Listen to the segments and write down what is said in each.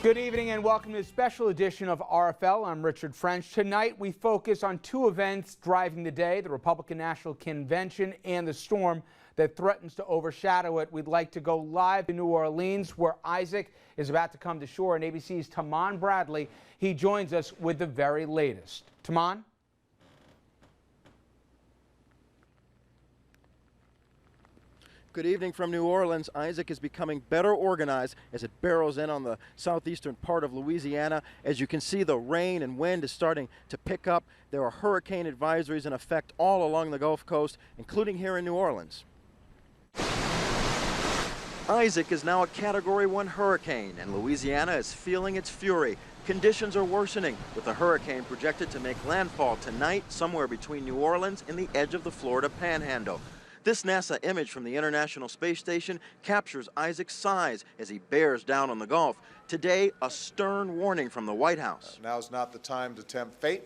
Good evening and welcome to a special edition of RFL. I'm Richard French. Tonight we focus on two events driving the day, the Republican National Convention and the storm that threatens to overshadow it. We'd like to go live to New Orleans where Isaac is about to come to shore, and ABC's Taman Bradley, he joins us with the very latest. Taman? Good evening from New Orleans. Isaac is becoming better organized as it barrels in on the southeastern part of Louisiana. As you can see, the rain and wind is starting to pick up. There are hurricane advisories in effect all along the Gulf Coast, including here in New Orleans. Isaac is now a Category 1 hurricane, and Louisiana is feeling its fury. Conditions are worsening, with the hurricane projected to make landfall tonight somewhere between New Orleans and the edge of the Florida Panhandle. This NASA image from the International Space Station captures Isaac's size as he bears down on the Gulf. Today, a stern warning from the White House. Now's not the time to tempt fate.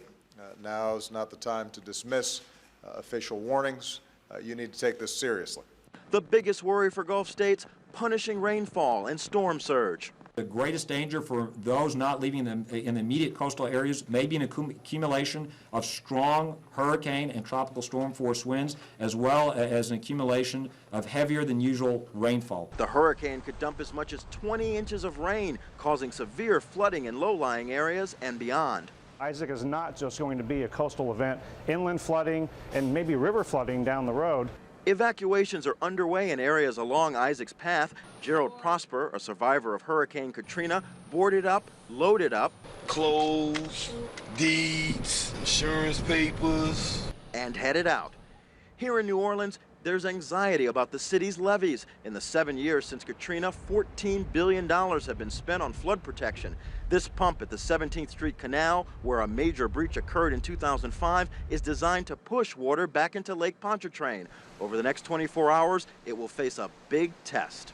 Now's not the time to dismiss official warnings. You need to take this seriously. The biggest worry for Gulf states, punishing rainfall and storm surge. The greatest danger for those not living in the immediate coastal areas may be an accumulation of strong hurricane and tropical storm force winds, as well as an accumulation of heavier than usual rainfall. The hurricane could dump as much as 20 inches of rain, causing severe flooding in low-lying areas and beyond. Isaac is not just going to be a coastal event. Inland flooding and maybe river flooding down the road. Evacuations are underway in areas along Isaac's path. Gerald Prosper, a survivor of Hurricane Katrina, boarded up, loaded up. Clothes, deeds, insurance papers. And headed out. Here in New Orleans, there's anxiety about the city's levees. In the 7 years since Katrina, $14 billion have been spent on flood protection. This pump at the 17th Street Canal, where a major breach occurred in 2005, is designed to push water back into Lake Pontchartrain. Over the next 24 hours, it will face a big test.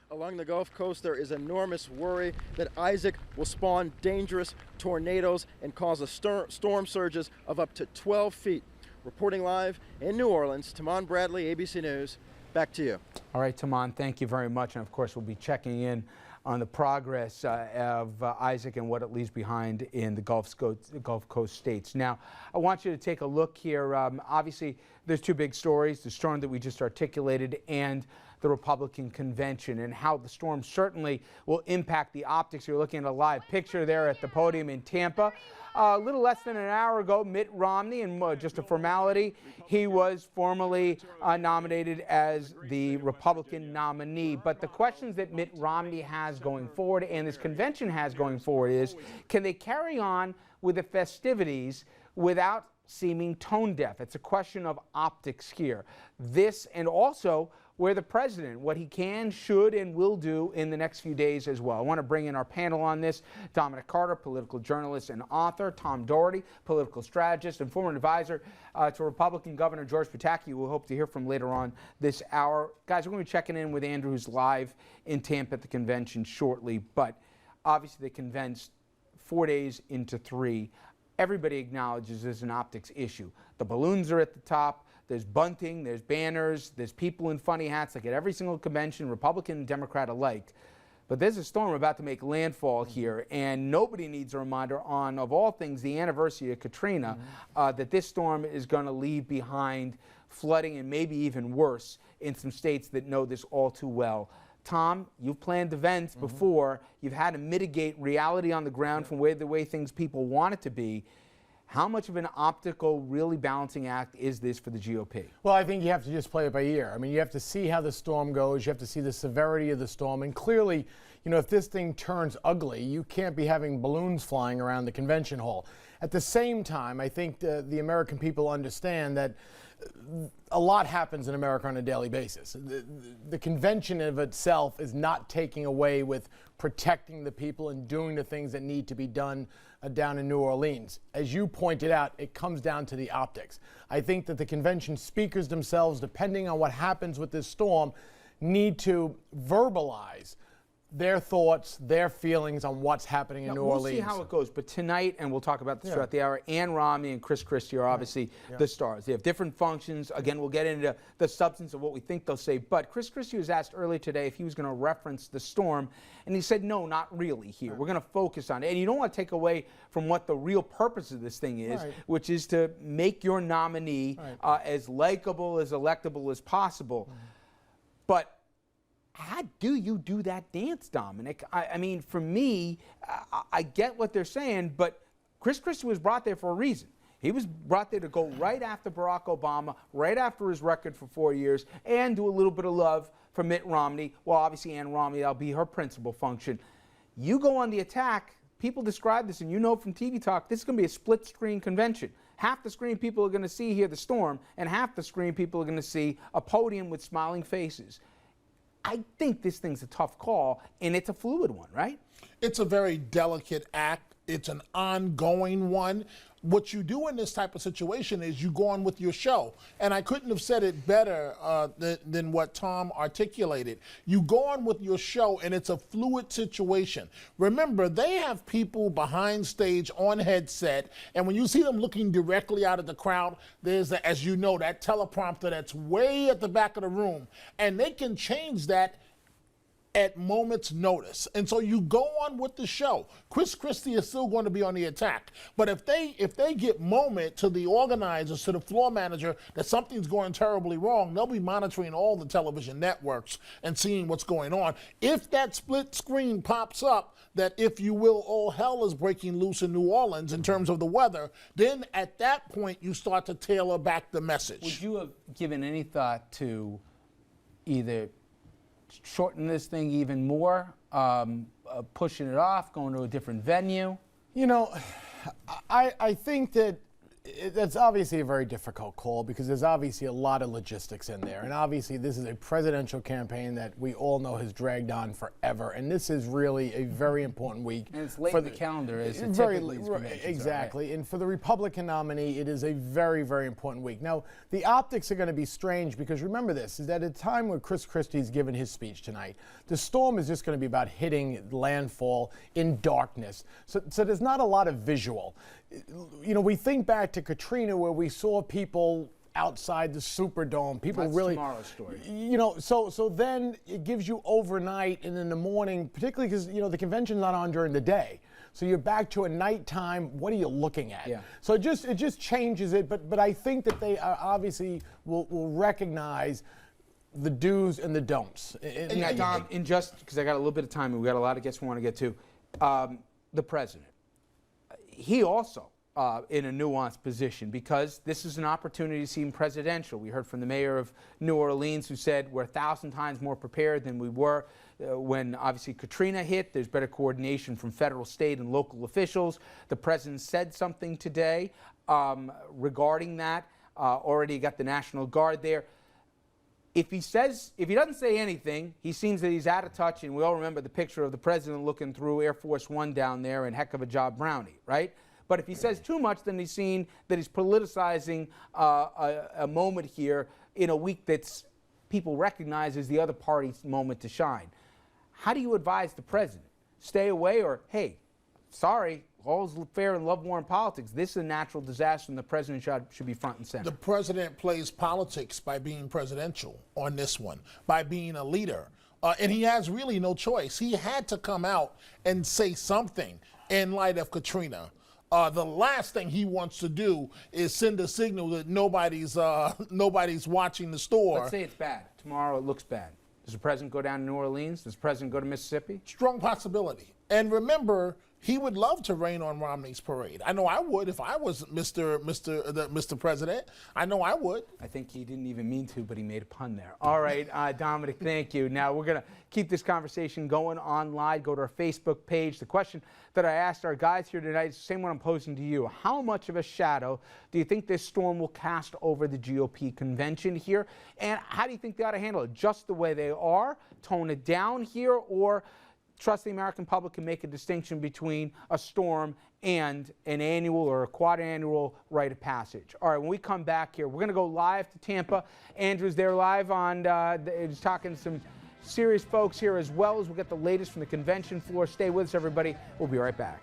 Along the Gulf Coast, there is enormous worry that Isaac will spawn dangerous tornadoes and cause storm surges of up to 12 feet. Reporting live in New Orleans, Taman Bradley, ABC News. Back to you. All right, Taman, thank you very much. And of course, we'll be checking in on the progress of Isaac and what it leaves behind in the Gulf Coast states. Now, I want you to take a look here. Obviously, there's two big stories, the storm that we just articulated and the Republican convention, and how the storm certainly will impact the optics. You're looking at a live picture there at the podium in Tampa. A little less than an hour ago, Mitt Romney, and just a formality, he was formally nominated as the Republican nominee. But the questions that Mitt Romney has going forward and this convention has going forward is, can they carry on with the festivities without seeming tone deaf? It's a question of optics here. This, and also where the president, what he can, should, and will do in the next few days as well. I want to bring in our panel on this. Dominic Carter, political journalist and author. Tom Doherty, political strategist and former advisor to Republican Governor George Pataki, who we'll hope to hear from later on this hour. Guys, we're going to be checking in with Andrew, who's live in Tampa at the convention shortly. But obviously they convenced 4 days into 3. Everybody acknowledges there's an optics issue. The balloons are at the top. There's bunting, there's banners, there's people in funny hats like at every single convention, Republican and Democrat alike. But there's a storm about to make landfall here, and nobody needs a reminder on, of all things, the anniversary of Katrina, that this storm is going to leave behind flooding and maybe even worse in some states that know this all too well. Tom, you've planned events before. You've had to mitigate reality on the ground from the way things people want it to be. How much of an optical, really balancing act is this for the GOP? Well, I think you have to just play it by ear. I mean, you have to see how the storm goes. You have to see the severity of the storm. And clearly, you know, if this thing turns ugly, you can't be having balloons flying around the convention hall. At the same time, I think the American people understand that a lot happens in America on a daily basis. The convention of itself is not taking away with protecting the people and doing the things that need to be done down in New Orleans. As you pointed out, it comes down to the optics. I think that the convention speakers themselves, depending on what happens with this storm, need to verbalize their thoughts, their feelings on what's happening in New Orleans. We'll see how it goes, but tonight, and we'll talk about this throughout the hour, Ann Romney and Chris Christie are obviously the stars. They have different functions. Again, we'll get into the substance of what we think they'll say, but Chris Christie was asked earlier today if he was going to reference the storm, and he said, no, not really here. We're going to focus on it. And you don't want to take away from what the real purpose of this thing is, which is to make your nominee as likable, as electable as possible. But how do you do that dance, Dominic? I mean, for me, I get what they're saying, but Chris Christie was brought there for a reason. He was brought there to go right after Barack Obama, right after his record for 4 years, and do a little bit of love for Mitt Romney. Well, obviously, Ann Romney, that'll be her principal function. You go on the attack. People describe this, and you know from TV Talk, this is going to be a split-screen convention. Half the screen people are going to hear the storm, and half the screen people are going to see a podium with smiling faces. I think this thing's a tough call, and it's a fluid one, right? It's a very delicate act. It's an ongoing one. What you do in this type of situation is you go on with your show. And I couldn't have said it better than what Tom articulated. You go on with your show, and it's a fluid situation. Remember, they have people behind stage on headset, and when you see them looking directly out at the crowd, there's, as you know, that teleprompter that's way at the back of the room. And they can change that at moment's notice. And so you go on with the show. Chris Christie is still going to be on the attack. But if they get moment to the organizers, to the floor manager, that something's going terribly wrong, they'll be monitoring all the television networks and seeing what's going on. If that split screen pops up, that, if you will, all hell is breaking loose in New Orleans in terms of the weather, then at that point you start to tailor back the message. Would you have given any thought to either shorten this thing even more, pushing it off, going to a different venue? You know, I think that that's obviously a very difficult call because there's obviously a lot of logistics in there. And obviously this is a presidential campaign that we all know has dragged on forever. And this is really a very important week. And it's late in the calendar, as it very typically is conventions are, exactly. right? And for the Republican nominee, it is a very, very important week. Now, the optics are going to be strange because remember this, is that at a time when Chris Christie's given his speech tonight, the storm is just going to be about hitting landfall in darkness. So there's not a lot of visual. You know, we think back to Katrina where we saw people outside the Superdome. People That's really, tomorrow's story. You know, so then it gives you overnight and in the morning, particularly because, you know, the convention's not on during the day. So you're back to a nighttime. What are you looking at? Yeah. So it just changes it. But I think that they obviously will recognize the do's and the don'ts. Now, Dom, and just because I got a little bit of time and we got a lot of guests we want to get to, the president. He also in a nuanced position because this is an opportunity to seem presidential. We heard from the mayor of New Orleans who said we're 1,000 times more prepared than we were when obviously Katrina hit. There's better coordination from federal, state, and local officials. The president said something today regarding that. Already got the National Guard there. If he doesn't say anything, he seems that he's out of touch, and we all remember the picture of the president looking through Air Force One down there and heck of a job Brownie, right? But if he says too much, then he's seen that he's politicizing a moment here in a week that's people recognize as the other party's moment to shine. How do you advise the president? Stay away or, hey, sorry, all's fair in love, war, and politics. This is a natural disaster, and the president should be front and center. The president plays politics by being presidential on this one, by being a leader. And he has really no choice. He had to come out and say something in light of Katrina. The last thing he wants to do is send a signal that nobody's watching the store. Let's say it's bad. Tomorrow it looks bad. Does the president go down to New Orleans? Does the president go to Mississippi? Strong possibility. And remember, he would love to rain on Romney's parade. I know I would if I was Mr. President. I know I would. I think he didn't even mean to, but he made a pun there. All right, Dominic, thank you. Now we're going to keep this conversation going online. Go to our Facebook page. The question that I asked our guys here tonight is the same one I'm posing to you. How much of a shadow do you think this storm will cast over the GOP convention here? And how do you think they ought to handle it? Just the way they are? Tone it down here? Or trust the American public can make a distinction between a storm and an annual or a quadrannual rite of passage. All right, when we come back here, we're going to go live to Tampa. Andrew's there live on, he's talking some serious folks here as well as we'll get the latest from the convention floor. Stay with us, everybody. We'll be right back.